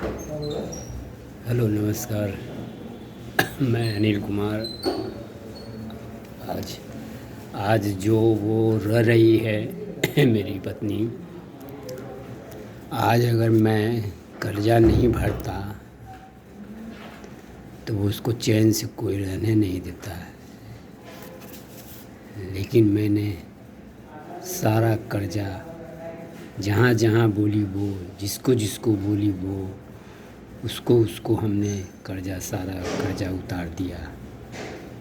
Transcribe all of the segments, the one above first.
Hello नमस्कार। मैं अनिल कुमार। आज आज जो वो रह रही है मेरी पत्नी, आज अगर मैं कर्जा नहीं भरता तो वो उसको चैन से कोई रहने नहीं देता है। लेकिन मैंने सारा कर्जा जहाँ जहाँ बोली वो, जिसको जिसको बोली वो, उसको उसको हमने कर्जा सारा कर्जा उतार दिया।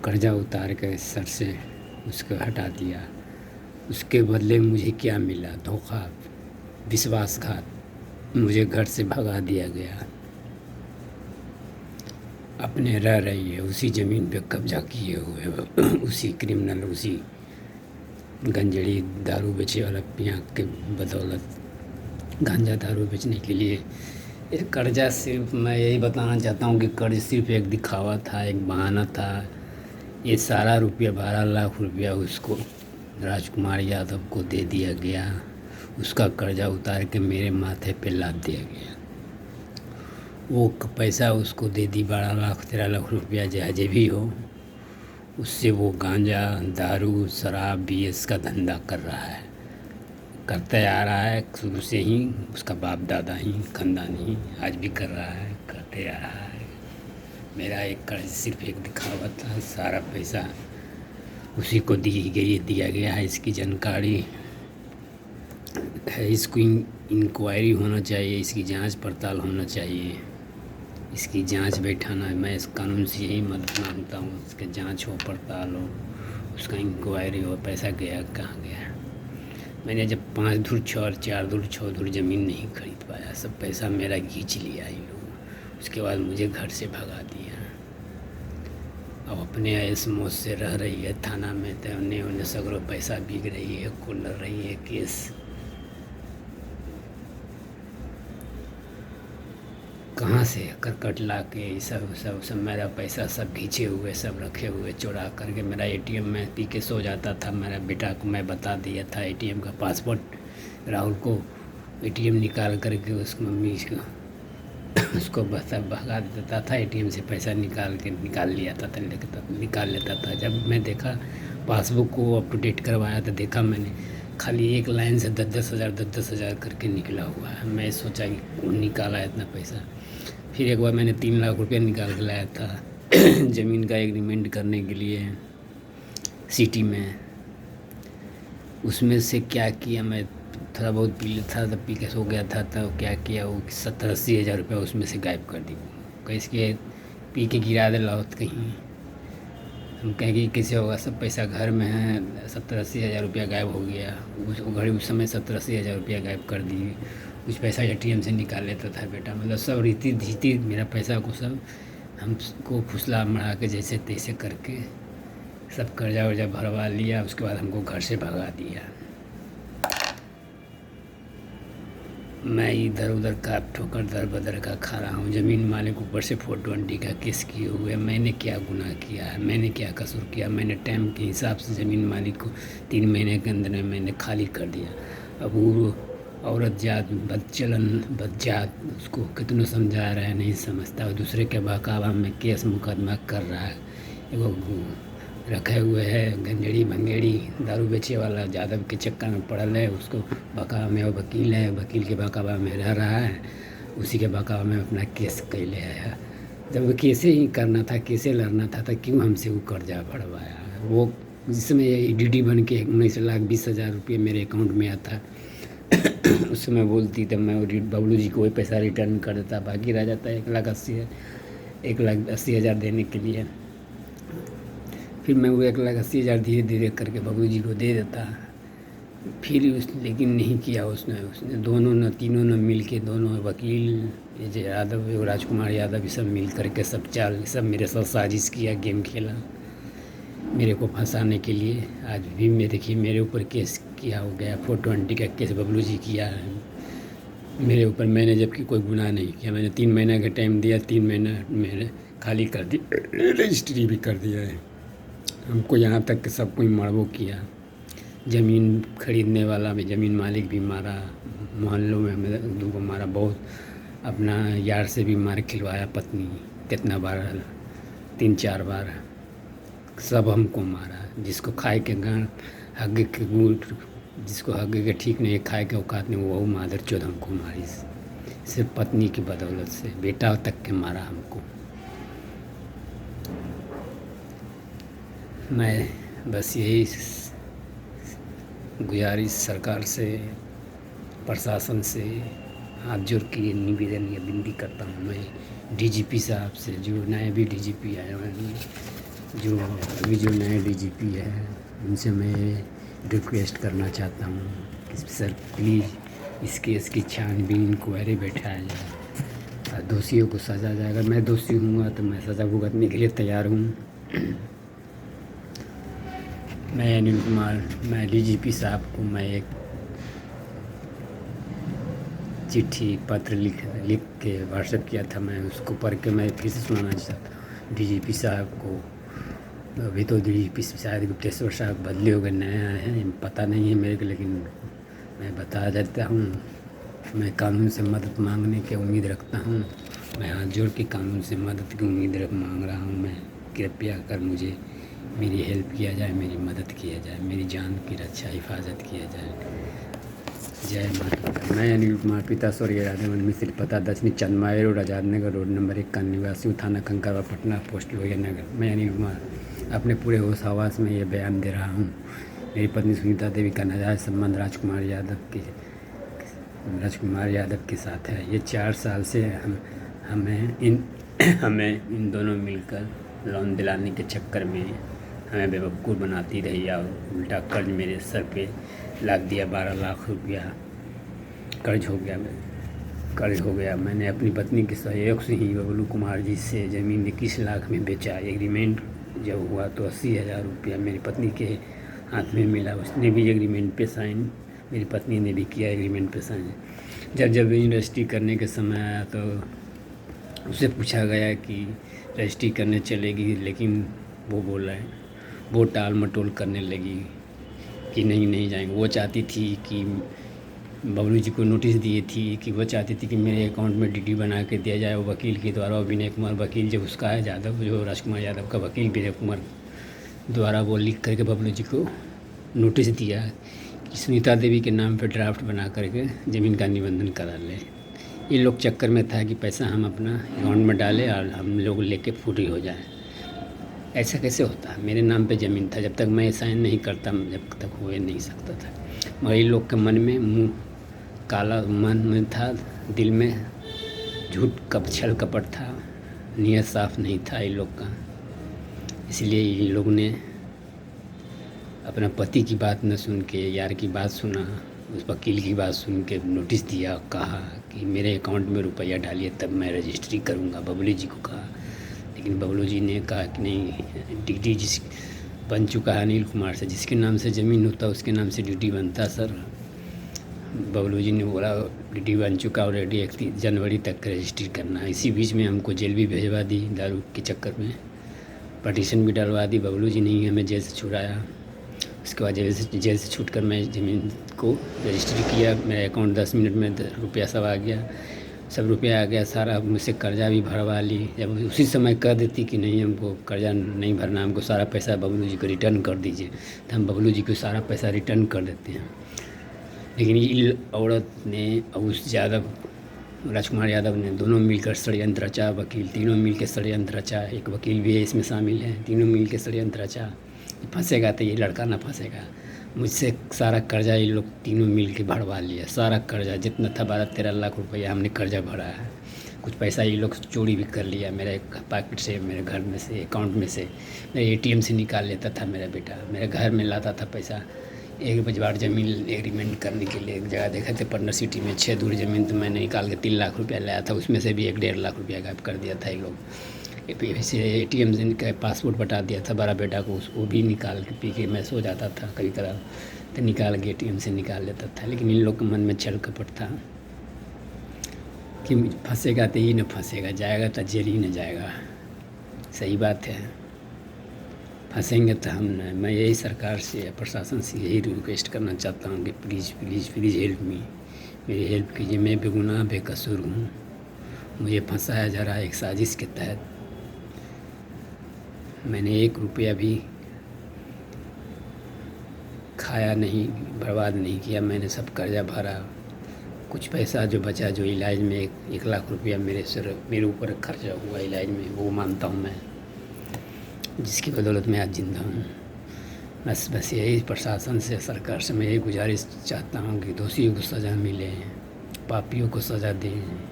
कर्जा उतार के सर से उसको हटा दिया। उसके बदले मुझे क्या मिला? धोखा, विश्वासघात। मुझे घर से भगा दिया गया। अपने रह रही है उसी ज़मीन पे कब्जा किए हुए उसी क्रिमिनल, उसी गंजड़ी दारू बेचे वाला पिया के बदौलत गांजा दारू बेचने के लिए। ये कर्जा सिर्फ, मैं यही बताना चाहता हूँ कि कर्ज सिर्फ एक दिखावा था, एक बहाना था। ये सारा रुपया 12 लाख रुपया उसको, राजकुमार यादव को दे दिया गया। उसका कर्जा उतार के मेरे माथे पे लाद दिया गया। वो पैसा उसको दे दी, 12 लाख 13 लाख रुपया जहाजे भी हो, उससे वो गांजा दारू शराब बीएस का धंधा कर रहा है, करते आ रहा है शुरू से ही। उसका बाप दादा ही, खानदान ही आज भी कर रहा है, करते आ रहा है। मेरा एक कर्ज सिर्फ एक दिखावा था। सारा पैसा उसी को दिया गया है। इसकी जानकारी है। इसको इंक्वायरी होना चाहिए, इसकी जांच पड़ताल होना चाहिए, इसकी जांच बैठाना है। मैं इस कानून से यही मदद मांगता हूँ, इसकी जांच हो, पड़ताल हो, उसका इंक्वायरी हो, पैसा गया कहाँ गया। मैंने जब 5 धुर 6 4 धुर 6 धुर ज़मीन नहीं खरीद पाया, सब पैसा मेरा खींच लिया इन लोगों। उसके बाद मुझे घर से भगा दिया। अब अपने ऐस मौत से रह रही है थाना में, तो उन्हें सगरों पैसा बिक रही है, को लड़ रही है केस। कहाँ से करकट ला के सब मेरा पैसा सब खींचे हुए, सब रखे हुए चुरा करके। मेरा एटीएम में पी के सो जाता था। मेरा बेटा को मैं बता दिया था एटीएम का पासवर्ड, राहुल को एटीएम निकाल करके उसकी मम्मी उसको भगा देता था। एटीएम से पैसा निकाल निकाल लेता था। जब मैं देखा पासबुक को अप टू डेट करवाया तो देखा मैंने खाली एक लाइन से 10,000 करके निकला हुआ है। मैं सोचा कि कौन निकाला है इतना पैसा। फिर एक बार मैंने 3 लाख रुपया निकाल के लाया था ज़मीन का एग्रीमेंट करने के लिए सिटी में। उसमें से क्या किया, मैं थोड़ा बहुत पी था, तब पी के सो गया था। तब क्या किया, वो 70-80 हज़ार रुपया उसमें से गायब कर दी। कैसे पी के गिरा दे लाहौत कहीं। हम कहें कि कैसे होगा, सब पैसा घर में है। 70-80 हज़ार रुपया गायब हो गया। उस समय 70-80 हज़ार रुपया गायब कर दिए। कुछ पैसा एटीएम से निकाल लेता था बेटा। मतलब सब रीति धीति मेरा पैसा को सब हमको फुसला मढ़ा के जैसे तैसे करके सब कर्जा वर्जा भरवा लिया। उसके बाद हमको घर से भगा दिया। मैं इधर उधर का ठोकर दर बदर का खा रहा हूँ। ज़मीन मालिक ऊपर से 420 का केस किए हुए। मैंने क्या गुनाह किया है? मैंने क्या कसूर किया? मैंने टाइम के हिसाब से ज़मीन मालिक को 3 महीने के अंदर में मैंने खाली कर दिया। अब वो औरत जात बदचलन बदजात, उसको कितनों समझा रहा है, नहीं समझता। और दूसरे के बहकावा में केस मुकदमा कर रहा है। एगो रखे हुए है गंजेड़ी भंगेड़ी दारू बेचे वाला, यादव के चक्कर में पड़ल है। उसको बकावा में, वो वकील है, वकील के बकावा में रह रहा है। उसी के बकावा में अपना केस कैले है। जब वो केसे ही करना था, केसे लड़ना था, तो क्यों हमसे वो कर्जा भरवाया? वो जिसमें ईडीडी बन के 19,20,000 रुपये मेरे अकाउंट में आता उस समय बोलती तब मैं बबलू जी को वही पैसा रिटर्न कर देता। बाकी रह जाता 1,80,000 देने के लिए। फिर मैं वो 1,80,000 धीरे धीरे करके बबलू जी को दे देता। फिर लेकिन नहीं किया उसने दोनों न तीनों ने मिल के, दोनों वकील ये जो यादव, राजकुमार यादव, सब मिल करके सब चाल सब मेरे साथ साजिश किया, गेम खेला मेरे को फंसाने के लिए। आज भी मैं देखिए मेरे ऊपर केस किया हो गया, 420 का केस बबलू जी किया है मेरे ऊपर। मैंने जबकि कोई गुनाह नहीं किया। मैंने 3 महीने का टाइम दिया, 3 महीने मैंने खाली कर दी, रजिस्ट्री भी कर दिया है। हमको यहाँ तक कि सब कोई मरबो किया। ज़मीन खरीदने वाला भी, ज़मीन मालिक भी मारा, मोहल्लों में हमें 2 को मारा। बहुत अपना यार से भी मार खिलवाया, पत्नी कितना बार, 3-4 बार, सब हमको मारा। जिसको खाए के गाँव हग के गुड़, जिसको हग के ठीक नहीं खाए के औकात नहीं, वो मादर चौध हमको मारी, सिर्फ पत्नी की बदौलत से। बेटा तक के मारा हमको। मैं बस यही गुजारिश सरकार से, प्रशासन से हाथ जोड़ के निवेदन या विनती करता हूँ मैं डीजीपी साहब से, जो नए भी डीजीपी आए हुए हैं, जो अभी जो नए डीजीपी है, उनसे मैं रिक्वेस्ट करना चाहता हूँ कि सर प्लीज़ इस केस की छानबीन इंक्वायरी बैठाया जाए और दोषियों को सजा जाए। अगर मैं दोषी हूँगा तो मैं सज़ा भुगतने के लिए तैयार हूँ। मैं अनिल कुमार, मैं डीजीपी साहब को मैं एक चिट्ठी पत्र लिख के व्हाट्सएप किया था। मैं उसको पढ़ के मैं फिर से सुनाना चाहता हूँ डीजीपी साहब को। अभी तो डीजीपी शायद गुप्तेश्वर साहब बदले हो गए, नया है, पता नहीं है मेरे को, लेकिन मैं बता देता हूँ। मैं कानून से मदद मांगने की उम्मीद रखता हूँ। मैं हाथ जोड़ के कानून से मदद की उम्मीद मांग रहा हूँ। मैं कृपया कर मुझे मेरी हेल्प किया जाए, मेरी मदद किया जाए, मेरी जान की रक्षा हिफाजत किया जाए। जय माता। मैं अनिल कुमार, पिता स्वर्गीय राधामोहन मिश्र, पता दक्षिणी चंदमाई road, Azad Nagar road, number 1 का निवासी, थाना कंकरवा, पटना, पोस्ट लोहिया नगर। मैं अनिल कुमार अपने पूरे होश हवास में ये बयान दे रहा हूँ। मेरी पत्नी सुनीता देवी का नाजायज़ संबंध राजकुमार यादव के साथ है। ये 4 साल से हमें इन दोनों मिलकर लोन दिलाने के चक्कर में हमें बेवकूफ़ बनाती रही और उल्टा कर्ज मेरे सर पे लाद दिया। 12 लाख रुपया कर्ज हो गया। मैंने अपनी पत्नी के सहयोग से ही बबलू कुमार जी से ज़मीन 21 लाख में बेचा। एग्रीमेंट जब हुआ तो 80,000 रुपया मेरी पत्नी के हाथ में मिला। उसने भी एग्रीमेंट पे साइन, मेरी पत्नी ने भी किया एग्रीमेंट पे साइन। जब रजिस्ट्री करने के समय आया तो उससे पूछा गया कि रजिस्ट्री करने चलेगी, लेकिन वो बोला है, वो टाल मटोल करने लगी कि नहीं जाएंगे। वो चाहती थी कि बबलू जी को नोटिस दिए थी कि वो चाहती थी कि मेरे अकाउंट में डीडी बना के दिया जाए। वो वकील के द्वारा, विनय कुमार वकील जो उसका है यादव, जो राजकुमार यादव का वकील विनय कुमार द्वारा वो लिख करके बबलू जी को नोटिस दिया कि सुनीता देवी के नाम पे ड्राफ्ट बना करके ज़मीन का निबंधन करा ले। ये लोग चक्कर में था कि पैसा हम अपना अकाउंट में डालें और हम लोग लेके फ्री हो जाएं। ऐसा कैसे होता? मेरे नाम पे ज़मीन था, जब तक मैं साइन नहीं करता जब तक हो नहीं सकता था। मगर इन लोग के मन में मुँह काला मन में था, दिल में झूठ छल कपट था, नियत साफ नहीं था इन लोग का। इसलिए इन लोग ने अपना पति की बात न सुन के यार की बात सुना, उस वकील की बात सुन के नोटिस दिया, कहा कि मेरे अकाउंट में रुपया डालिए तब मैं रजिस्ट्री करूँगा। बबलू जी को कहा, लेकिन बबलू जी ने कहा कि नहीं, डीडी जिस बन चुका है अनिल कुमार से, जिसके नाम से ज़मीन होता उसके नाम से डीडी बनता सर। बबलू जी ने बोला डीडी बन चुका ऑलरेडी, 31 जनवरी तक रजिस्ट्री करना है। इसी बीच में हमको जेल भी भिजवा दी, दारू के चक्कर में पटिशन भी डलवा दी। बबलू जी ने ही हमें जेल से छुड़ाया। उसके बाद जेल से छूट कर मैं ज़मीन को रजिस्ट्री किया। मेरे अकाउंट 10 मिनट में रुपया सब आ गया, सब रुपया आ गया सारा। मुझसे कर्जा भी भरवा ली। जब उसी समय कह देती कि नहीं हमको कर्जा नहीं भरना, हमको सारा पैसा बबलू जी को रिटर्न कर दीजिए, तो हम बबलू जी को सारा पैसा रिटर्न कर देते हैं। लेकिन ये औरत ने उस यादव, राजकुमार यादव ने, दोनों मिलकर षड्यंत्र रचा। वकील तीनों मिल के षड्यंत्र रचा, एक वकील भी है इसमें शामिल है। तीनों मिल के षड्यंत्र रचा। फंसेगा तो ये लड़का ना फंसेगा। मुझसे सारा कर्जा ये लोग तीनों मिल के भरवा लिया। सारा कर्जा जितना था 12-13 लाख रुपया हमने कर्जा भरा है। कुछ पैसा ये लोग चोरी भी कर लिया मेरे पॉकेट से, मेरे घर में से, अकाउंट में से। मेरे ATM से निकाल लेता था मेरा बेटा, मेरे घर में लाता था पैसा। एक बार ज़मीन एग्रीमेंट करने के लिए एक जगह देखा थे पटना सिटी में 6 दूर ज़मीन, तो मैंने निकाल के 3 लाख रुपया लाया था। उसमें से भी 1-1.5 लाख रुपया गायब कर दिया था ये लोग। से ATM से का पासपोर्ट बता दिया था बड़ा बेटा को, वो भी निकाल के पी के मैं सो जाता था कभी कभार, तो निकाल के ATM से निकाल लेता था। लेकिन इन लोग के मन में छल कपट था कि फंसेगा तो ही न फंसेगा, जाएगा तो जेल ही न जाएगा। सही बात है, फंसेंगे तो हम न। मैं यही सरकार से, प्रशासन से यही रिक्वेस्ट करना चाहता हूँ कि please please please help me, मेरी हेल्प कीजिए। मैं बेगुनाह बेकसूर हूँ। मुझे फंसाया जा रहा है एक साजिश के तहत। मैंने 1 रुपया भी खाया नहीं, बर्बाद नहीं किया, मैंने सब कर्जा भरा। कुछ पैसा जो बचा, जो इलाज में 1 लाख रुपया मेरे ऊपर खर्चा हुआ इलाज में, वो मानता हूँ मैं, जिसकी बदौलत मैं आज जिंदा हूँ। बस यही प्रशासन से, सरकार से मैं यही गुजारिश चाहता हूँ कि दोषियों को सज़ा मिले, पापियों को सज़ा दें।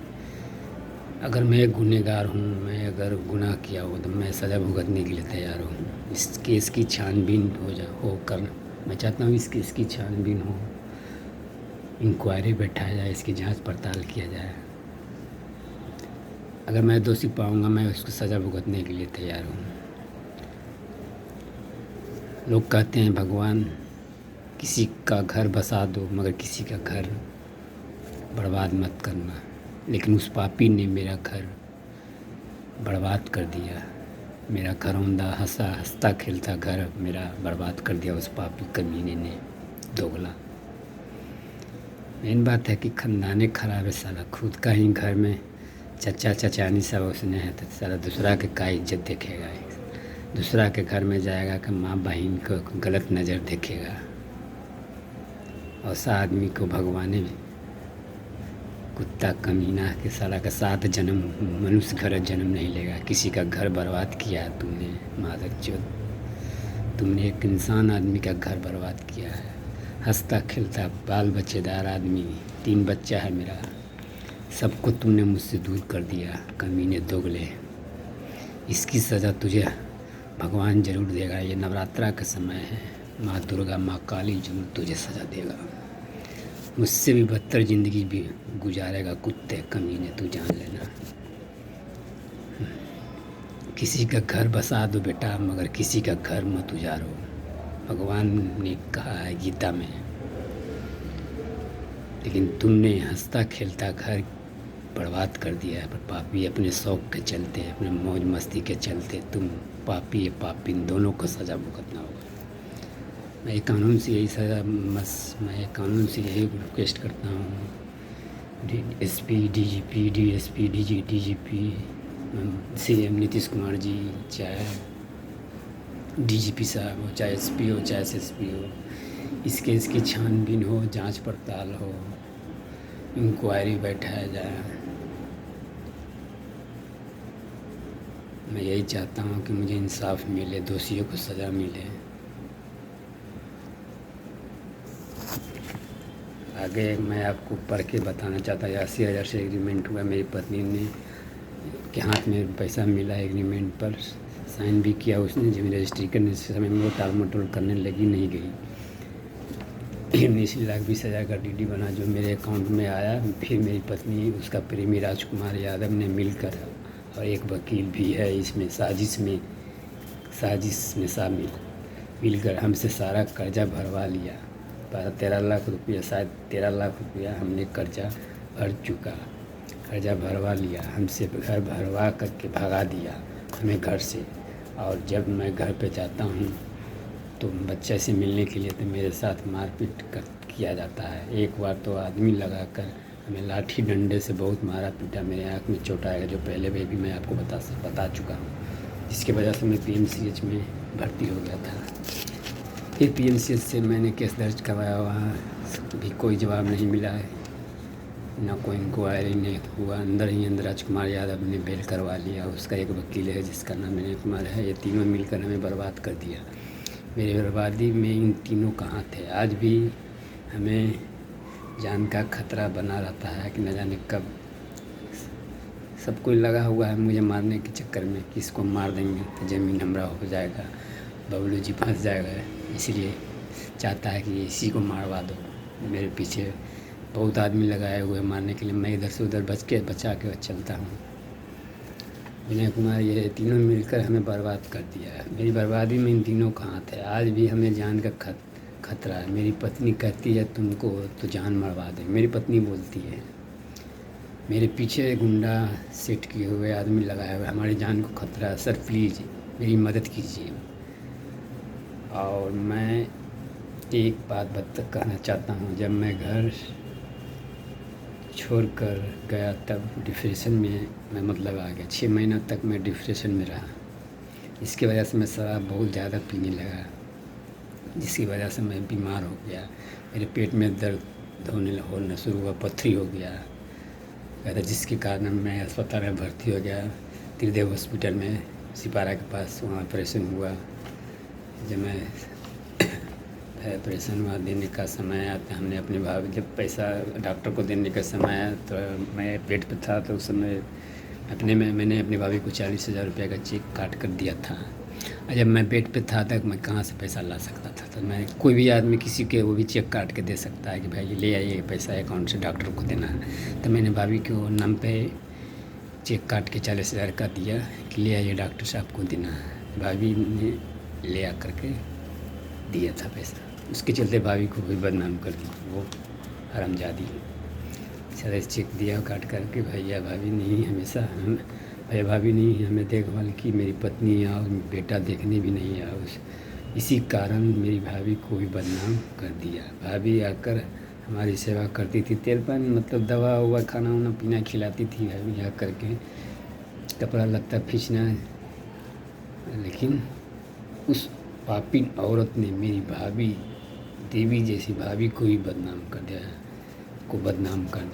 अगर मैं एक गुनहगार हूँ, मैं अगर गुनाह किया हो तो मैं सज़ा भुगतने के लिए तैयार हूँ। इस केस की छानबीन होकर मैं चाहता हूँ इस केस की छानबीन हो, इंक्वायरी बैठाया जाए, इसकी जांच पड़ताल किया जाए। अगर मैं दोषी पाऊँगा, मैं उसको सज़ा भुगतने के लिए तैयार हूँ। लोग कहते हैं भगवान किसी का घर बसा दो, मगर किसी का घर बर्बाद मत करना। लेकिन उस पापी ने मेरा घर बर्बाद कर दिया। मेरा घरौंदा हंसता खेलता घर मेरा बर्बाद कर दिया उस पापी कमीने ने, दोगला। मेन बात है कि ख़ानदाने ख़राब है साला। खुद का ही घर में चचा चचानी सब उसने है, तो साला दूसरा के का इज्जत देखेगा। दूसरा के घर में जाएगा कि माँ बहन को गलत नज़र देखेगा। और सा आदमी को भगवान ने कुत्ता कमीना के साला का 7 जन्म मनुष्य घर जन्म नहीं लेगा। किसी का घर बर्बाद किया है तुमने, मादरचोद। तुमने एक इंसान आदमी का घर बर्बाद किया है। हंसता खेलता बाल बच्चेदार आदमी, 3 बच्चा है मेरा, सबको तुमने मुझसे दूर कर दिया, कमीने दोगले। इसकी सज़ा तुझे भगवान ज़रूर देगा। ये नवरात्रा का समय है, माँ दुर्गा माँ काली जरूर तुझे सज़ा देगा। मुझसे भी बदतर ज़िंदगी भी गुजारेगा कुत्ते कमीने, तू जान लेना। किसी का घर बसा दो बेटा, मगर किसी का घर मत उजारो। भगवान ने कहा है गीता में। लेकिन तुमने हंसता खेलता घर बर्बाद कर दिया है। पर पापी अपने शौक़ के चलते, अपने मौज मस्ती के चलते, तुम पापी है पापी, इन दोनों को सज़ा भुगतना होगा। मैं कानून से यही मैं कानून से यही रिक्वेस्ट करता हूँ, SP, DGP, DSP, DGP, CM Nitish Kumar ji, चाहे डीजीपी साहब हो, चाहे एसपी हो, चाहे एसएसपी हो, इस केस की छानबीन हो, जांच पड़ताल हो, इंक्वायरी बैठाया जाए। मैं यही चाहता हूँ कि मुझे इंसाफ मिले, दोषियों को सज़ा मिले। आगे मैं आपको पढ़ के बताना चाहता हूँ। 80,000 से एग्रीमेंट हुआ। मेरी पत्नी ने के हाथ में पैसा मिला, एग्रीमेंट पर साइन भी किया उसने। जब रजिस्ट्री करने से समय में वो टाल मटोल करने लगी, नहीं गई। 19,20,000 का डीडी बना जो मेरे अकाउंट में आया। फिर मेरी पत्नी, उसका प्रेमी राजकुमार यादव ने मिलकर, और एक वकील भी है इसमें साजिश में शामिल, मिलकर हमसे सारा कर्जा भरवा लिया। 12-13 लाख रुपया, शायद 13 लाख रुपया हमने कर्जा भरवा लिया। हमसे घर भरवा करके भगा दिया हमें घर से। और जब मैं घर पे जाता हूँ तो बच्चे से मिलने के लिए तो मेरे साथ मारपीट किया जाता है। एक बार तो आदमी लगाकर हमें लाठी डंडे से बहुत मारा पीटा। मेरे आँख में चोट आएगा, जो पहले भी मैं आपको बता चुका हूँ, जिसकी वजह से मैं PMCH में भर्ती हो गया था। फिर PMCH से मैंने केस दर्ज करवाया, वहाँ भी कोई जवाब नहीं मिला है, ना कोई इंक्वायरी नहीं हुआ। अंदर ही अंदर राजकुमार यादव ने बेल करवा लिया। उसका एक वकील है जिसका नाम विनय कुमार है। ये तीनों मिलकर हमें बर्बाद कर दिया। मेरी बर्बादी में इन तीनों कहाँ थे? आज भी हमें जान का खतरा बना रहता है कि न जाने कब सब कोई लगा हुआ है मुझे मारने के चक्कर में। किसको मार देंगे तो ज़मीन हमरा हो जाएगा, बबलू जी फंस जाएगा। इसलिए चाहता है कि इसी को मारवा दो। मेरे पीछे बहुत आदमी लगाए हुए मारने के लिए। मैं इधर से उधर बचा के चलता हूँ। विनय कुमार, ये तीनों मिलकर हमें बर्बाद कर दिया है। मेरी बर्बादी में इन तीनों कहाँ थे? आज भी हमें जान का खतरा है। मेरी पत्नी कहती है तुमको तो जान मरवा दे। मेरी पत्नी बोलती है। मेरे पीछे गुंडा सेट किए हुए आदमी लगाए हुए, हमारी जान को खतरा है। सर प्लीज़ मेरी मदद कीजिए। और मैं एक बात कहना चाहता हूँ, जब मैं घर छोड़कर गया तब डिप्रेशन में मैं मतलब आ गया। 6 महीना तक मैं डिप्रेशन में रहा। इसकी वजह से मैं शराब बहुत ज़्यादा पीने लगा, जिसकी वजह से मैं बीमार हो गया। मेरे पेट में दर्द होना शुरू हुआ, पथरी हो गया कहता, जिसके कारण मैं अस्पताल में भर्ती हो गया, त्रिदेव हॉस्पिटल में सिपारा के पास। वहाँ ऑपरेशन हुआ। जब मैं ऑपरेशन हुआ, देने का समय आया तो हमने अपने भाभी, जब पैसा डॉक्टर को देने का समय आया तो मैं बेड पे था, तो उस समय मैंने अपनी भाभी को 40,000 रुपये का चेक काट कर दिया था। और जब मैं बेड पे था तक मैं कहाँ से पैसा ला सकता था? तो मैं, कोई भी आदमी किसी के वो भी चेक काट के दे सकता है कि भाई ले आइए पैसा अकाउंट से, डॉक्टर को देना है। तो मैंने भाभी को नाम पे चेक काट के 40,000 का दिया कि ले आइए डॉक्टर साहब को देना है। भाभी ने ले आ करके दिया था पैसा। उसके चलते भाभी को भी बदनाम कर दी, वो हरामजादी। सारा चेक दिया काट करके, भैया भाभी नहीं हमेशा हम, भैया भाभी नहीं हमें देखभाल की, मेरी पत्नी और बेटा देखने भी नहीं आया। इसी कारण मेरी भाभी को भी बदनाम कर दिया। भाभी आकर हमारी सेवा करती थी, तेल पानी मतलब दवा हुआ, खाना वाना पीना खिलाती थी भाभी आकर के, कपड़ा लत्ता खींचना। लेकिन उस पापी औरत ने मेरी भाभी, देवी जैसी भाभी को ही बदनाम कर दिया,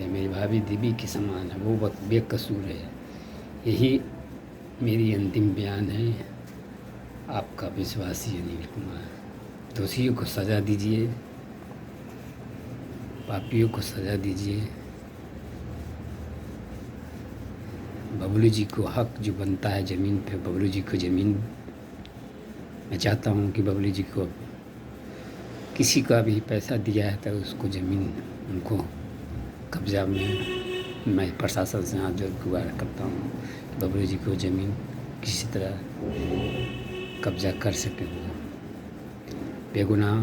मेरी भाभी देवी के समान है, वो बेकसूर है। यही मेरी अंतिम बयान है। आपका विश्वासी अनिल कुमार। दोषियों को सज़ा दीजिए, पापियों को सज़ा दीजिए। बबलू जी को हक जो बनता है ज़मीन पे, बबलू जी को ज़मीन, मैं चाहता हूँ कि बबलू जी को किसी का भी पैसा दिया है तो उसको ज़मीन उनको कब्ज़ा में, मैं प्रशासन से हाथ जोड़ के गुहार करता हूँ कि बबलू जी को ज़मीन किसी तरह कब्ज़ा कर सके। बेगुनाह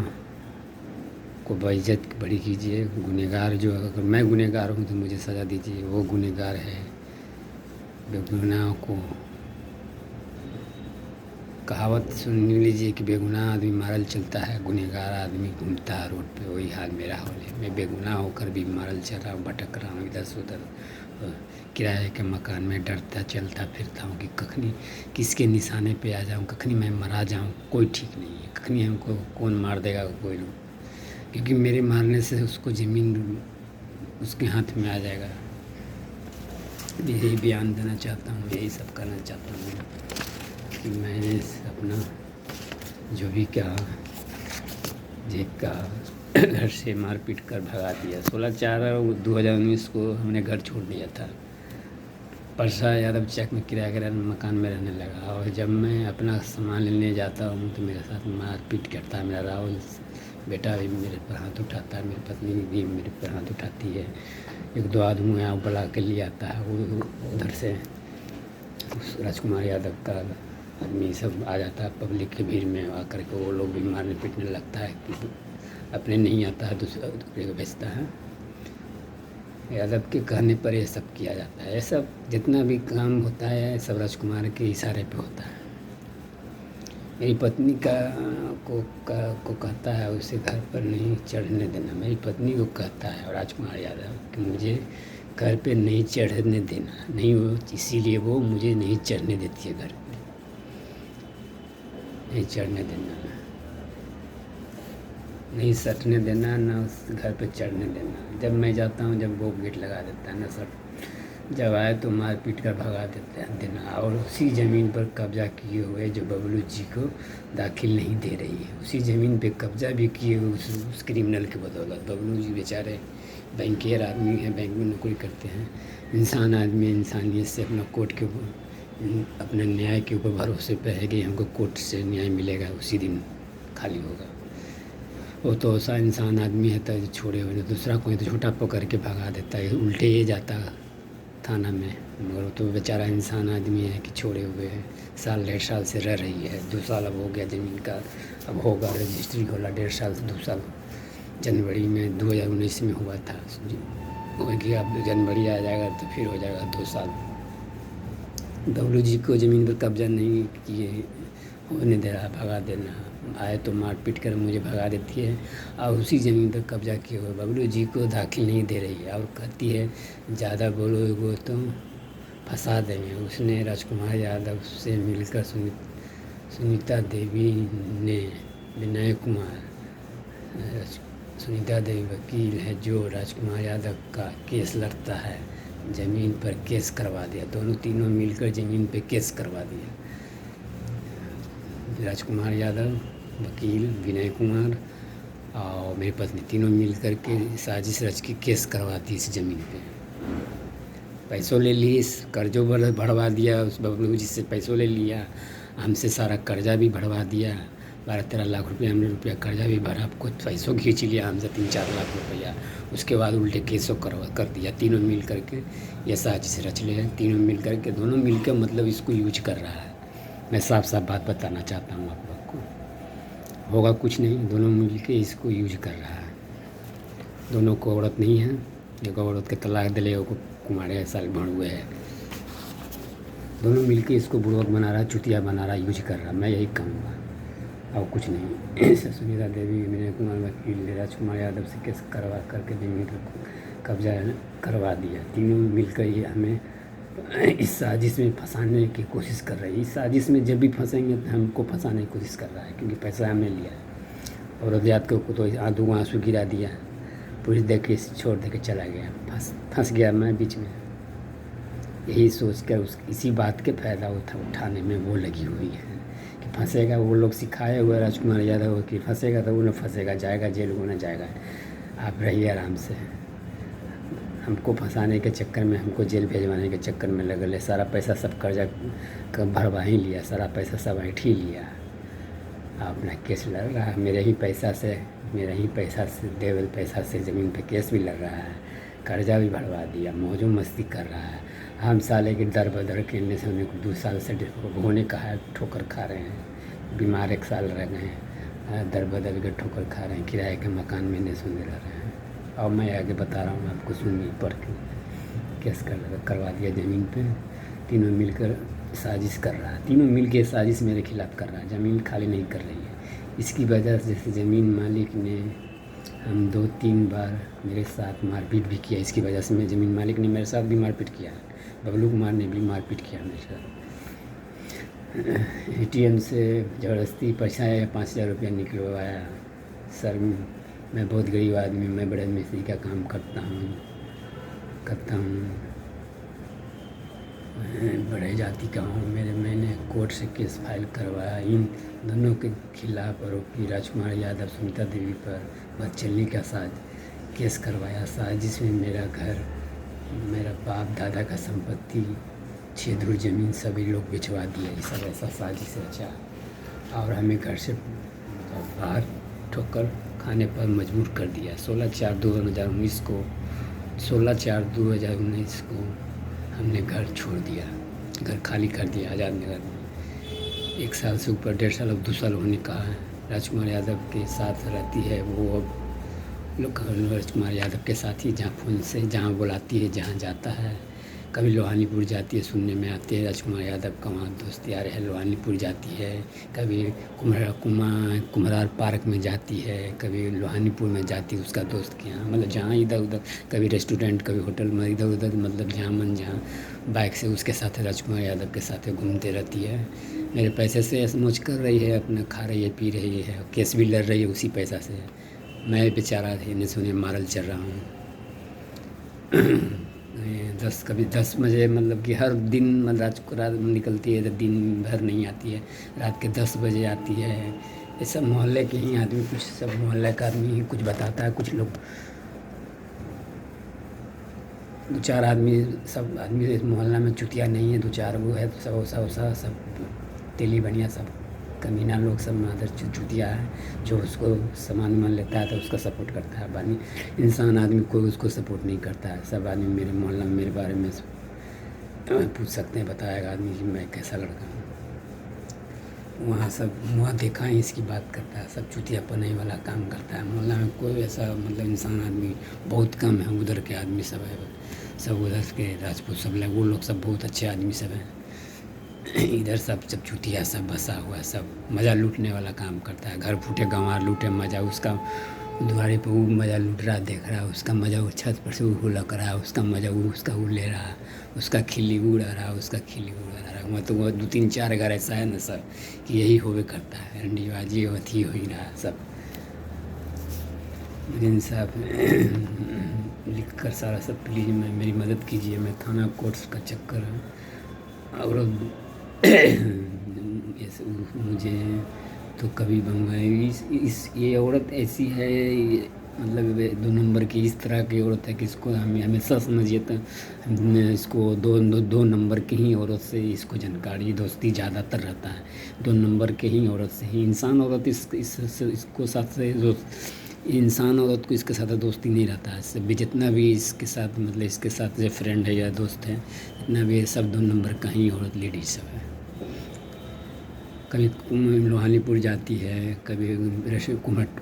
को बेइज्जत बड़ी कीजिए। गुनहगार जो, अगर मैं गुनहगार हूँ तो मुझे सज़ा दीजिए, वो गुनहगार है। बेगुनाह को, कहावत सुन लीजिए कि बेगुनाह आदमी मारल चलता है, गुनहगार आदमी घूमता है रोड पे। वही हाल मेरा हो है। मैं बेगुनाह होकर भी मारल चल रहा हूँ, भटक रहा हूँ इधर से उधर, किराए के मकान में डरता चलता फिरता हूँ कि कखनी किसके निशाने पे आ जाऊँ, कखनी मैं मरा जाऊँ, कोई ठीक नहीं है। कखनी हमको कौन मार देगा, कोई नहीं, क्योंकि मेरे मारने से उसको ज़मीन उसके हाथ में आ जाएगा। यही बयान देना चाहता हूँ, यही सब करना चाहता हूँ कि मैंने अपना जो भी कहा, घर से मारपीट कर भगा दिया। 16/4/2019 को हमने घर छोड़ दिया था। परसा यादव चक में किराया मकान में रहने लगा। और जब मैं अपना सामान लेने जाता हूँ तो मेरे साथ मारपीट करता है। मेरा राहुल बेटा भी मेरे पर हाथ उठाता है, मेरी पत्नी भी मेरे पर हाथ उठाती है। 1-2 आदमी यहाँ बुला के ले आता है, वो उधर से राजकुमार यादव का आदमी सब आ जाता है, पब्लिक की भीड़ में आकर के वो लोग भी मारने पीटने लगता है। अपने नहीं आता है, दूसरे को भेजता है। यादव के कहने पर ये सब किया जाता है। ये सब जितना भी काम होता है सब राजकुमार के इशारे पे होता है। मेरी पत्नी को कहता है उसे घर पर नहीं चढ़ने देना। मेरी पत्नी को कहता है राजकुमार यादव कि मुझे घर पे नहीं चढ़ने देना, नहीं वो, इसीलिए वो मुझे नहीं चढ़ने देती है, घर पे नहीं चढ़ने देना, नहीं सटने देना, ना उस घर पे चढ़ने देना। जब मैं जाता हूँ जब वो गेट लगा देता है, ना सट, जब आए तो मार पीट कर भगा देना। और उसी ज़मीन पर कब्जा किए हुए जो बबलू जी को दाखिल नहीं दे रही है, उसी ज़मीन पे कब्जा भी किए हुए उस क्रिमिनल के बदौलत। बबलू जी बेचारे बैंकियर आदमी हैं, बैंक में नौकरी करते हैं, इंसान आदमी, इंसानियत से अपना कोर्ट के ऊपर, अपने न्याय के ऊपर भरोसे पे है कि हमको कोर्ट से न्याय मिलेगा, उसी दिन खाली होगा। वो तो ऐसा इंसान आदमी है तो छोड़े हुए, दूसरा कोई तो छोटा पकड़ के भगा देता है, उल्टे ये जाता थाना में। मगर वो तो बेचारा इंसान आदमी है कि छोड़े हुए है। 1-1.5 साल से रह रही है, 2 साल अब हो गया ज़मीन का, अब होगा रजिस्ट्री होला 1.5 साल से 2 साल। जनवरी में 2019 में हुआ था, हो गया, अब जनवरी आ जाएगा तो फिर हो जाएगा 2 साल। बबलू जी को ज़मीन पर कब्जा नहीं किए होने दे रहा, भगा देना। आए तो मार पीट कर मुझे भगा देती है और उसी ज़मीन पर कब्जा किए हुए बबलू जी को दाखिल नहीं दे रही है और कहती है ज़्यादा बोलोगे तो फंसा देंगे। उसने राजकुमार यादव से मिलकर सुनीता देवी ने विनय कुमार सुनीता देवी वकील है जो राजकुमार यादव का केस लड़ता है, ज़मीन पर केस करवा दिया। दोनों तीनों मिलकर ज़मीन पे केस करवा दिया। राजकुमार यादव, वकील विनय कुमार और मेरी पत्नी तीनों मिल कर के साजिश रच के केस करवा दी इस ज़मीन पे। पैसों ले लिए, कर्जों बढ़वा दिया। उस बबलू जी से पैसों ले लिया, हमसे सारा कर्जा भी बढ़वा दिया। 12-13 लाख रुपया हमने कर्जा भी भरा, कुछ पैसों खींच लिया हमसे 3-4 लाख रुपया। उसके बाद उल्टे केसों कर दिया। तीनों मिल कर के ये साजिश रच ले, तीनों मिल कर के, दोनों मिल कर मतलब इसको यूज कर रहा है। मैं साफ साफ बात बताना चाहता हूँ आप लोग को। होगा कुछ नहीं, दोनों मिल के इसको यूज कर रहा है। दोनों को औरत नहीं है, एक औरत के तलाक दिले को कुमारे साल भर हुए है। दोनों मिल के इसको बुड़वक बना रहा, चुतिया बना रहा, यूज कर रहा। मैं यही कहूँगा और कुछ नहीं। सुनीता देवी, विनय कुमार वकील, राजकुमार यादव से केस करवा करके ज़मीन पर कब्जा करवा दिया। तीनों मिलकर ये हमें इस साजिश में फंसाने की कोशिश कर रही है। इस साजिश में जब भी फंसेंगे तो हमको फंसाने की कोशिश कर रहा है, क्योंकि पैसा हमने लिया है। और अज्ञात को तो आंसू गिरा दिया, पुलिस देख के छोड़ दे के चला गया, फंस गया मैं बीच में। यही सोच कर इसी बात के फ़ायदा उठाने में वो लगी हुई है कि फंसेगा। वो लोग सिखाए हुए राजकुमार यादव कि फंसेगा तो वो न फंसेगा, जाएगा जेल, वो न जाएगा। आप रहिए आराम से। हमको फंसाने के चक्कर में, हमको जेल भेजवाने के चक्कर में लगल है। सारा पैसा सब कर्जा भरवा ही लिया, सारा पैसा सब ऐंठ ही लिया। अपना केस लड़ रहा है मेरे ही पैसा से, देवल पैसा से ज़मीन पे केस भी लड़ रहा है, कर्जा भी भरवा दिया, मौजों मस्ती कर रहा है। हम साले के दर बदर खेलने से उन्हें 2 साल से होने का है, ठोकर खा रहे हैं। बीमार 1 साल रह गए हैं, दर बदर के ठोकर खा रहे हैं, किराए के मकान में नहीं सुन रह रहे हैं। और मैं आगे बता रहा हूँ आपको, सुनिए पढ़ के। केस करवा दिया ज़मीन पे। तीनों मिलकर साजिश कर रहा है, तीनों मिल के साजिश मेरे खिलाफ़ कर रहा है। ज़मीन खाली नहीं कर रही है। इसकी वजह से जैसे ज़मीन मालिक ने हम 2-3 बार मेरे साथ मारपीट भी किया। इसकी वजह से ज़मीन मालिक ने मेरे साथ भी मारपीट किया, बबलू कुमार ने भी मारपीट किया मेरे साथ। ATM से ज़बरदस्ती पैसा 5,000 रुपया निकलवाया। सर मैं बहुत गरीब आदमी, मैं बड़े मिस्त्री का काम करता हूँ, मैं बड़े जाति का हूँ। मैंने कोर्ट से केस फाइल करवाया इन दोनों के खिलाफ़। आरोपी राजकुमार यादव, सुनीता देवी पर बदचलनी का केस करवाया। साजिश में मेरा घर, मेरा बाप दादा का संपत्ति, 6 धुर ज़मीन सभी लोग भिजवा दिए। सब ऐसा साजिश रचा और हमें घर से बाहर ठोकर खाने पर मजबूर कर दिया। 16/4/2019 को हमने घर छोड़ दिया, घर खाली कर दिया आज़ाद नगर में। 1 साल से ऊपर, 1.5 साल, अब 2 साल होने का है। राजकुमार यादव के साथ रहती है वो। अब लोग राजकुमार यादव के साथ ही जहाँ फ़ोन से जहाँ बुलाती है, जहाँ जाता है। कभी लोहानीपुर जाती है, सुनने में आते हैं राजकुमार यादव का वहाँ दोस्त यार है, लोहानीपुर जाती है। कभी कुम्हरार पार्क में जाती है, कभी लोहानीपुर में जाती है उसका दोस्त के यहाँ। मतलब जहाँ इधर उधर, कभी रेस्टोरेंट, कभी होटल में, इधर उधर, मतलब जहाँ बाइक से उसके साथ राजकुमार यादव के साथ घूमते रहती है। मेरे पैसे से ऐश कर रही है, अपना खा रही है, पी रही है, केस भी लड़ रही है उसी पैसा से। मैं बेचारा इन्हें सुने मारल चल रहा हूँ। कभी 10 बजे, मतलब कि हर दिन, मतलब रात निकलती है तो दिन भर नहीं आती है, रात के 10 बजे आती है। ये सब मोहल्ले के ही आदमी, कुछ सब मोहल्ले का आदमी ही कुछ बताता है। कुछ लोग 2-4 आदमी, सब आदमी मोहल्ला में चुतिया नहीं है, 2-4 वो है, तो सब तेली बनिया, सब कमीना लोग, सब मादर चुतिया है। जो उसको सामान मान लेता है तो उसका सपोर्ट करता है। बानी इंसान आदमी कोई उसको सपोर्ट नहीं करता है। सब आदमी मेरे मोहल्ला में मेरे बारे में पूछ सकते हैं, बताएगा आदमी कि मैं कैसा लड़का हूँ। वहाँ सब मुँह देखा ही इसकी बात करता है, सब चुतियापन वाला काम करता है। मोहल्ला में कोई ऐसा मतलब इंसान आदमी बहुत कम है। उधर के आदमी सब है, सब उधर के राजपूत सब लोग, वो लोग सब बहुत अच्छे आदमी सब हैं। इधर सब चुतिया सब बसा हुआ, सब मज़ा लूटने वाला काम करता है। घर फूटे गंवार लूटे मज़ा, उसका द्वारे पे वो मज़ा लूट रहा, देख रहा, उसका मज़ा वो छत पर से वो लग रहा, उसका मज़ा वो उसका वो ले रहा, उसका खिल्ली उड़ा रहा, उसका खिल्ली उड़ा रहा। मैं तो वो 2-3-4 घर ऐसा है ना सर कि यही होवे करता है, रंडीबाजी अथी हो ही रहा सब। मुझे इंसाफ लिख कर सारा सब प्लीज़ मैं मेरी मदद कीजिए। मैं थाना कोर्ट का चक्कर और मुझे तो कभी बंगाई इस ये औरत ऐसी है, मतलब 2 नंबर की इस तरह की औरत है कि इसको हमें हमेशा समझिए तो इसको दो नंबर की ही औरत से इसको जानकारी दोस्ती ज़्यादातर रहता है। 2 नंबर के ही औरत से ही इंसान औरत इसको साथ से इंसान औरत को इसके साथ दोस्ती नहीं रहता है। इससे भी जितना भी इसके साथ मतलब इसके साथ जो फ्रेंड है या दोस्त है, इतना भी सब 2 नंबर का ही औरत लेडीज सब है। कभी लोहानीपुर जाती है, कभी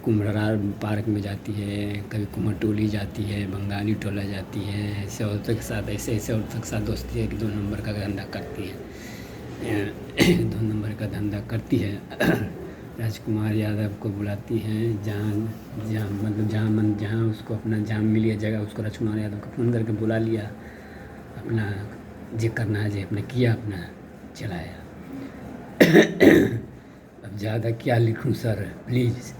कुम्हरार पार्क में जाती है, कभी कुम्हटोली जाती है, बंगाली टोला जाती है। ऐसे औरतों के साथ ऐसे औरतों के साथ दोस्ती है कि 2 नंबर का धंधा करती है 2 नंबर का धंधा करती है। राजकुमार यादव को बुलाती हैं, जहाँ उसको अपना जाम मिली है जगह, उसको राजकुमार यादव को फ़ोन करके बुला लिया, अपना जे करना है जे अपना किया, अपना चलाया। अब ज़्यादा क्या लिखूं सर, प्लीज़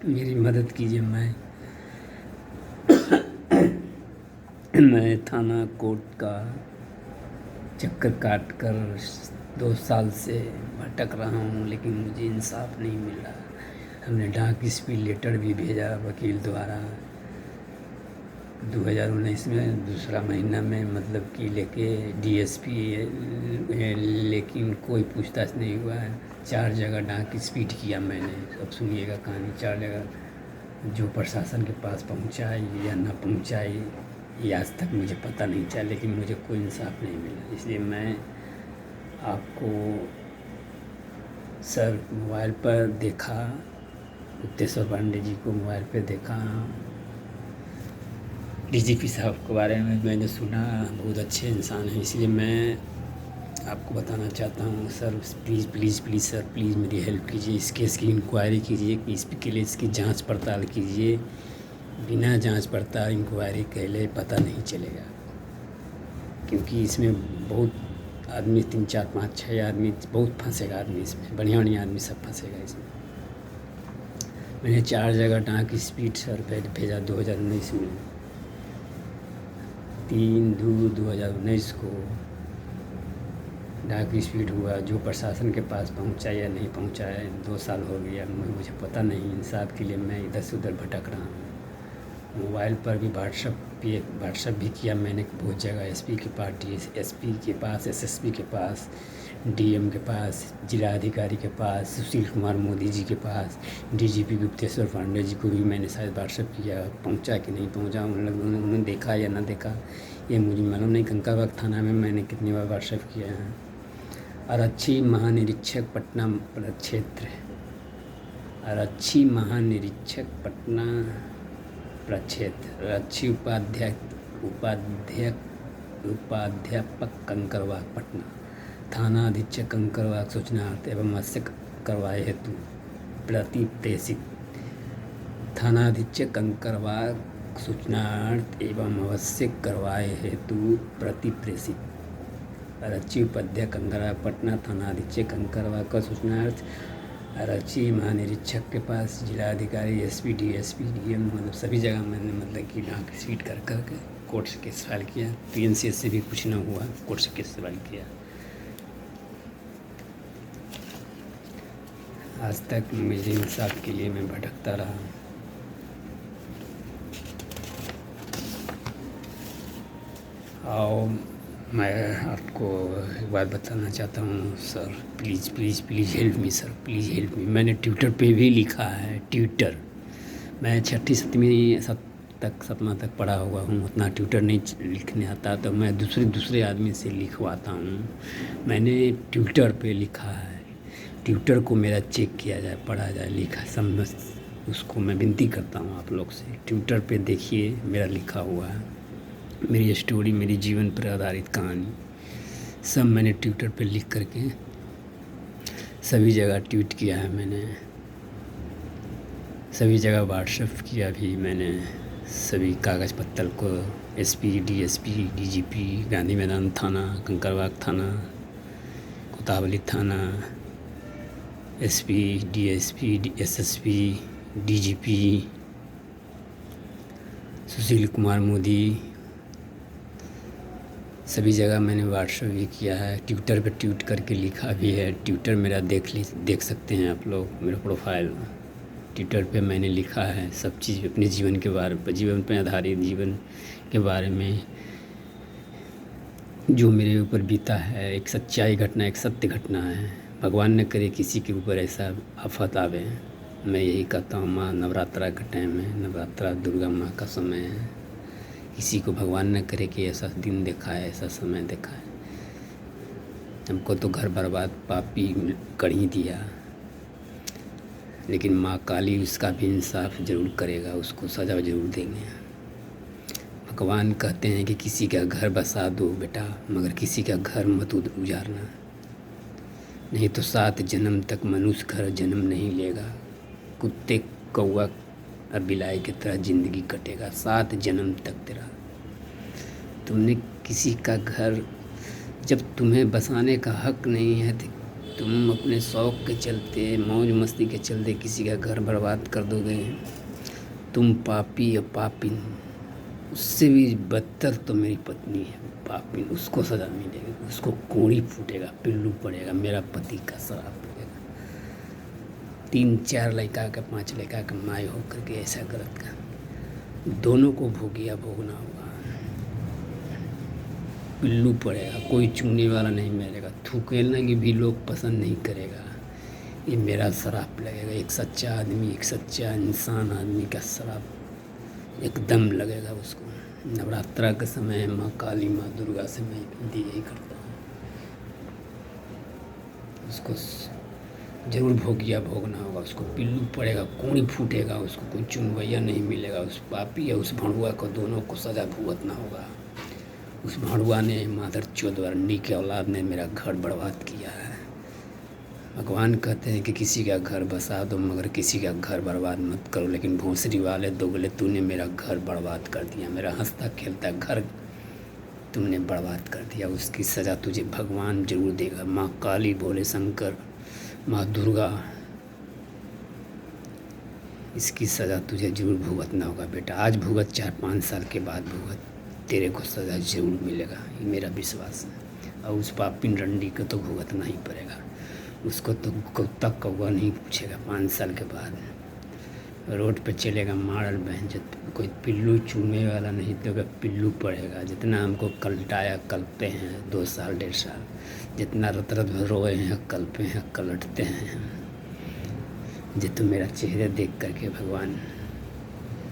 मेरी मदद कीजिए। मैं थाना कोर्ट का चक्कर काट कर 2 साल से भटक रहा हूँ, लेकिन मुझे इंसाफ नहीं मिल रहा। हमने डाक स्पीड लेटर भी भेजा वकील द्वारा 2019 में दूसरा महीना में, मतलब कि लेके डीएसपी, लेकिन कोई पूछताछ नहीं हुआ है। 4 जगह डाक स्पीड किया मैंने, अब सुनिएगा कहानी। 4 जगह जो प्रशासन के पास पहुंचाई या ना पहुंचाई ये आज तक मुझे पता नहीं चला, लेकिन मुझे कोई इंसाफ नहीं मिला। इसलिए मैं आपको सर मोबाइल पर देखा, गुप्तेश्वर पांडे जी को मोबाइल पर देखा, डीजीपी साहब के बारे में मैंने सुना, बहुत अच्छे इंसान हैं। इसलिए मैं आपको बताना चाहता हूँ sir, please please please sir, please मेरी हेल्प कीजिए। इस केस की इंक्वायरी कीजिए कि इसके लिए इसकी जांच पड़ताल कीजिए। बिना जांच पड़ताल इंक्वायरी के लिए पता नहीं चलेगा, क्योंकि इसमें बहुत आदमी 3, 4, 5, 6 आदमी बहुत फंसेगा आदमी इसमें, बढ़िया बढ़िया आदमी सब फंसेगा इसमें। मैंने 4 जगह डाक स्पीड सर भेजा 2019 में, 3/2/2019 को डाक स्पीड हुआ। जो प्रशासन के पास पहुंचा या नहीं पहुंचा है, 2 साल हो गया, मुझे पता नहीं। इंसाफ के लिए मैं इधर से उधर भटक रहा हूँ। मोबाइल पर भी व्हाट्सअप भी किया मैंने बहुत जगह, एसपी के पास, एसएसपी के पास, डीएम के पास, जिलाधिकारी के पास, सुशील कुमार मोदी जी के पास, डीजीपी गुप्तेश्वर पांडे जी को भी मैंने शायद व्हाट्सअप किया। पहुंचा कि नहीं पहुंचा, उन्होंने देखा या ना देखा ये मुझे मालूम नहीं। कंकाबाग थाना में मैंने कितनी बार व्हाट्सअप किया है। आरक्षी महानिरीक्षक पटना प्रक्षेत्र, आरक्षी महानिरीक्षक पटना प्रक्षेत्र, आरक्षी उपाध्यापक कंकरबाग पटना, थाना अधीक्षक कंकरबाग सूचनार्थ एवं आवश्यक करवाए हेतु प्रति प्रेषित। थाना अधीक्षक कंकरबाग सूचनार्थ एवं आवश्यक करवाए हेतु प्रति प्रेषित। आरक्षी उपाध्याय कंकरबाग पटना, थाना अधीक्षक कंकरबाग का सूचनार्थ आरक्षी महानिरीक्षक के पास, जिलाधिकारी, एसपी, डीएसपी, डीएम, मतलब सभी जगह मैंने मतलब कि डाक स्पीड कर करके कोर्ट से केस फाइल किया। पीएनसीएस से भी कुछ ना हुआ, कोर्ट से केस फाइल किया। आज तक मेरे इंसाफ के लिए मैं भटकता रहा। और मैं आपको एक बात बताना चाहता हूँ sir, please please please help me sir, please help me. मैंने ट्विटर पे भी लिखा है, ट्विटर मैं 6ठी 7वीं तक पढ़ा हुआ हूँ, उतना ट्विटर नहीं लिखने आता, तो मैं दूसरे आदमी से लिखवाता हूँ। मैंने ट्विटर पे लिखा है, ट्विटर को मेरा चेक किया जाए, पढ़ा जाए, लिखा समझ, उसको मैं विनती करता हूँ आप लोग से। ट्विटर पे देखिए मेरा लिखा हुआ है, मेरी स्टोरी, मेरी जीवन पर आधारित कहानी सब मैंने ट्विटर पे लिख करके सभी जगह ट्वीट किया है मैंने, सभी जगह व्हाट्सएप किया भी मैंने, सभी कागज़ पत्तल को एसपी, डीएसपी, डीजीपी, गांधी मैदान थाना, कंकड़बाग थाना, कोतावली थाना, SP, DSP, SSP, DGP, Sushil Kumar Modi, सभी जगह मैंने व्हाट्सएप भी किया है, ट्विटर पे ट्वीट करके लिखा भी है। ट्विटर मेरा देख सकते हैं आप लोग, मेरा प्रोफाइल ट्विटर पे मैंने लिखा है सब चीज़ अपने जीवन के बारे में, जीवन पे आधारित जीवन के बारे में जो मेरे ऊपर बीता है। एक सच्चाई घटना, एक सत्य घटना है। भगवान न करे किसी के ऊपर ऐसा आफत आवे। मैं यही कहता हूँ, माँ नवरात्रा का टाइम है, नवरात्रा दुर्गा माँ का समय है। किसी को भगवान न करे कि ऐसा दिन देखा है, ऐसा समय देखा है। हमको तो घर बर्बाद पापी कर ही दिया, लेकिन माँ काली उसका भी इंसाफ ज़रूर करेगा, उसको सज़ा ज़रूर देंगे। भगवान कहते हैं कि किसी का घर बसा दो बेटा, मगर किसी का घर मत उजारना, नहीं तो 7 जन्म तक मनुष्य घर जन्म नहीं लेगा। कुत्ते, कौवा और बिलाई की तरह ज़िंदगी कटेगा 7 जन्म तक तेरा। तुमने किसी का घर, जब तुम्हें बसाने का हक नहीं है तो तुम अपने शौक़ के चलते, मौज मस्ती के चलते किसी का घर बर्बाद कर दोगे। तुम पापी या पापिन। उससे भी बदतर तो मेरी पत्नी है पापिन, उसको सज़ा मिलेगी, उसको कोड़ी फूटेगा, पिल्लू पड़ेगा, मेरा पति का श्राप पड़ेगा। 3-4 लड़का का 5 लड़का का माई हो करके ऐसा गलत का दोनों को भोगना होगा। पिल्लू पड़ेगा, कोई चुनने वाला नहीं मिलेगा, थूकेलना की भी लोग पसंद नहीं करेगा। ये मेरा श्राप लगेगा। एक सच्चा आदमी, एक सच्चा इंसान आदमी का श्राप एकदम लगेगा उसको। नवरात्रा के समय माँ काली, माँ दुर्गा से मैं यही करता हूँ, उसको ज़रूर भोगना होगा। उसको पिल्लू पड़ेगा, कोड़ी फूटेगा, उसको कोई चुनवैया नहीं मिलेगा। उस पापी या उस भड़ुआ को दोनों को सज़ा भुगतना होगा। उस भड़ुआ ने, मादर चोद वरंडी के औलाद ने मेरा घर बर्बाद किया है। भगवान कहते हैं कि किसी का घर बसा दो, मगर किसी का घर बर्बाद मत करो। लेकिन भोंसरी वाले दोगले, तूने मेरा घर बर्बाद कर दिया, मेरा हंसता खेलता घर तुमने बर्बाद कर दिया। उसकी सज़ा तुझे भगवान ज़रूर देगा। माँ काली, भोले शंकर, माँ दुर्गा, इसकी सज़ा तुझे ज़रूर भुगतना होगा बेटा। आज भुगत, 4-5 साल के बाद भुगत, तेरे को सज़ा ज़रूर मिलेगा, ये मेरा विश्वास है। और उस पापिन रंडी को तो भुगतना ही पड़ेगा। उसको तो कुत्ता कौवा नहीं पूछेगा। 5 साल के बाद रोड पे चलेगा मारल बहन, कोई पिल्लू चूमे वाला नहीं तो पिल्लू पड़ेगा। जितना हमको कलटाया, कलपते हैं 2 साल 1.5 साल, जितना रत रोए हैं, कल्पे हैं, कलटते हैं। जो तो मेरा चेहरा देख करके भगवान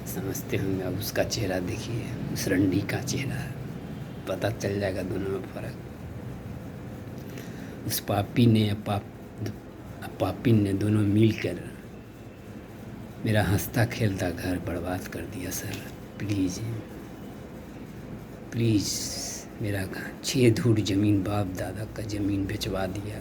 समझते होंगे। अब उसका चेहरा देखिए, उस रंडी का चेहरा, पता चल जाएगा दोनों में फ़र्क। उस पापी ने या पापिन ने दोनों मिलकर मेरा हंसता खेलता घर बर्बाद कर दिया। सर प्लीज़ मेरा 6 धूर ज़मीन, बाप दादा का ज़मीन बेचवा दिया।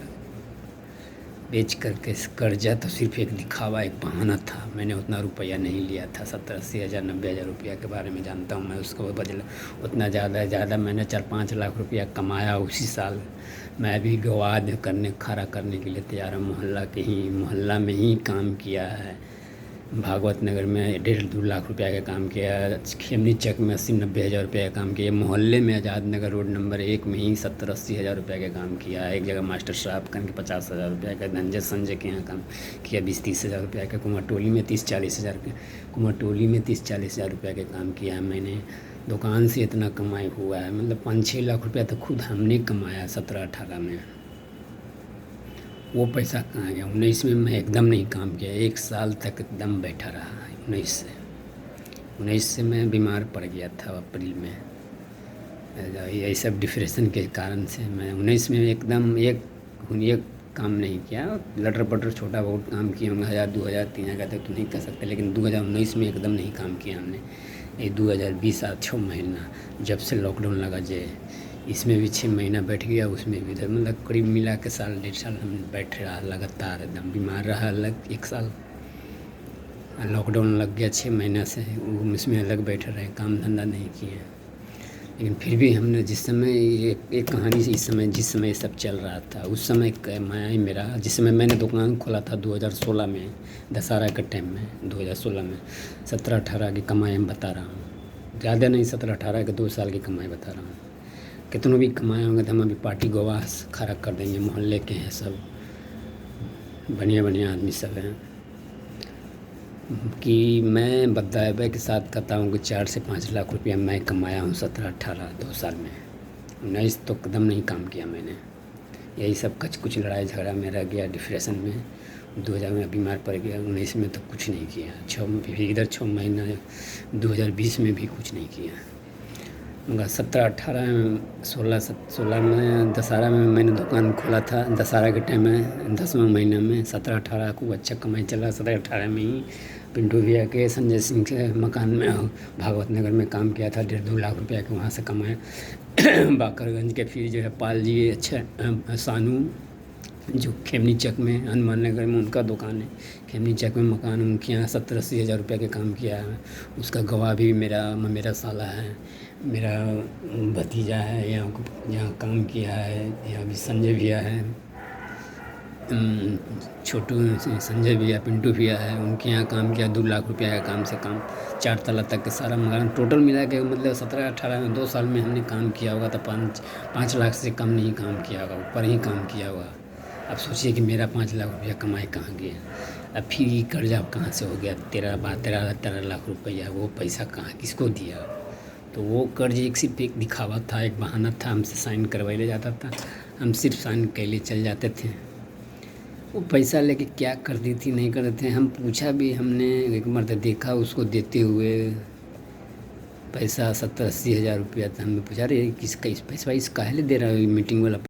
बेच करके कर्जा तो सिर्फ एक दिखावा, एक बहाना था। मैंने उतना रुपया नहीं लिया था। 70-80 हज़ार 90 हज़ार रुपया के बारे में जानता हूँ मैं। उसको बदला उतना ज़्यादा मैंने 4-5 लाख रुपया कमाया उसी साल। मैं भी गवाह खड़ा करने के लिए तैयार हूँ। मोहल्ला में ही काम किया है। भागवत नगर में 1.5-2 लाख रुपया का काम किया। खेमनी चक में 80-90 हज़ार रुपये का काम किया। मोहल्ले में आज़ाद नगर रोड नंबर 1 में ही 70-80 हज़ार रुपये का काम किया। एक जगह मास्टर साहब करके 50 हज़ार रुपये का, धनंजय संजय के यहाँ काम किया 20-30 हज़ार रुपये का। कुमारटोली में 30-40 हज़ार रुपये का काम किया है मैंने। दुकान से इतना कमाई हुआ है, मतलब 5-6 लाख रुपया तो खुद हमने कमाया 17-18 में। वो पैसा कहाँ गया? 19 में मैं एकदम नहीं काम किया, 1 साल तक एकदम बैठा रहा। 19 से मैं बीमार पड़ गया था अप्रैल में। ये सब डिप्रेशन के कारण से मैं 19 में एकदम एक काम नहीं किया। लटर पटर छोटा बहुत काम किया होंगे, 1000, 2000, 3000 तक तो नहीं कर सकते, लेकिन 2019 में एकदम नहीं काम किया हमने। ये 2020 आ 6 महीना जब से लॉकडाउन लगा जे इसमें भी 6 महीना बैठ गया, उसमें भी मतलब करीब मिला के साल 1.5 साल हम बैठ रहा लगातार, एकदम बीमार रहा अलग 1 साल। लॉकडाउन लग गया 6 महीना से, वो इसमें अलग बैठे रहे, काम धंधा नहीं किए। लेकिन फिर भी हमने जिस समय एक कहानी से, इस समय जिस समय ये सब चल रहा था उस समय मैं ही मेरा, जिस समय मैंने दुकान खोला था 2016 में, दशहरा के टाइम में 2016 में 17-18 की कमाई हम बता रहा हूँ, ज़्यादा नहीं, 17-18 के 2 साल की कमाई बता रहा हूँ। कितनों भी कमाए होंगे तो हम अभी पार्टी गवाह खड़ा कर देंगे, मोहल्ले के हैं सब, बढ़िया बढ़िया आदमी सब हैं, कि मैं बददायबा के साथ कहता हूँ कि 4 से 5 लाख रुपया मैं कमाया हूँ 17-18 2 साल में। 19 तो कदम नहीं काम किया मैंने, यही सब कच कुछ लड़ाई झगड़ा में रह गया, डिप्रेशन में 2000 में बीमार पड़ गया। 19 में तो कुछ नहीं किया, 6 में भी इधर 6 महीना 2020 में भी कुछ नहीं किया, मगर 17-18 में 16 में दशहरा में मैंने दुकान खोला था, दशहरा के टाइम में 10वां महीना में 17-18 को अच्छा कमाई चला। 17-18 में ही पिंटू भैया के, संजय सिंह के मकान में भागवत नगर में काम किया था, 1.5-2 लाख रुपया के वहाँ से कमाए। बाकरगंज के फिर जो है पाल जी, अच्छा सानू जो खेमनी चक में, हनुमान नगर में उनका दुकान है, खेमनी चक में मकान, उनके यहाँ 70-80 हज़ार रुपये के काम किया है। उसका गवाह भी मेरा साला है, मेरा भतीजा है, यहाँ काम किया है। यहाँ भी संजय भैया है, छोटू संजय भैया, पिंटू भैया है, उनके यहाँ काम किया, 2 लाख रुपया का काम से काम, 4 तला तक के सारा मकान टोटल मिला के, मतलब 17-18 में 2 साल में हमने काम किया होगा तो 5 लाख से कम नहीं काम किया होगा, ऊपर ही काम किया होगा। अब सोचिए कि मेरा 5 लाख रुपया कमाई कहाँ गया। अब फिर ये कर्जा कहाँ से हो गया 13 लाख रुपया, वो पैसा कहाँ किसको दिया। तो वो कर्ज एक सिर्फ एक दिखावा था, एक बहाना था, हमसे साइन करवाया जाता था, हम सिर्फ साइन के लिए चल जाते थे। वो पैसा लेके क्या करती थी नहीं करते थे, हम पूछा भी, हमने एक मर्द देखा उसको देते हुए पैसा 70-80 हज़ार रुपया था। हमने पूछा, अरे किसका इस पैसा इस काहे ले दे रहा है, मीटिंग वाला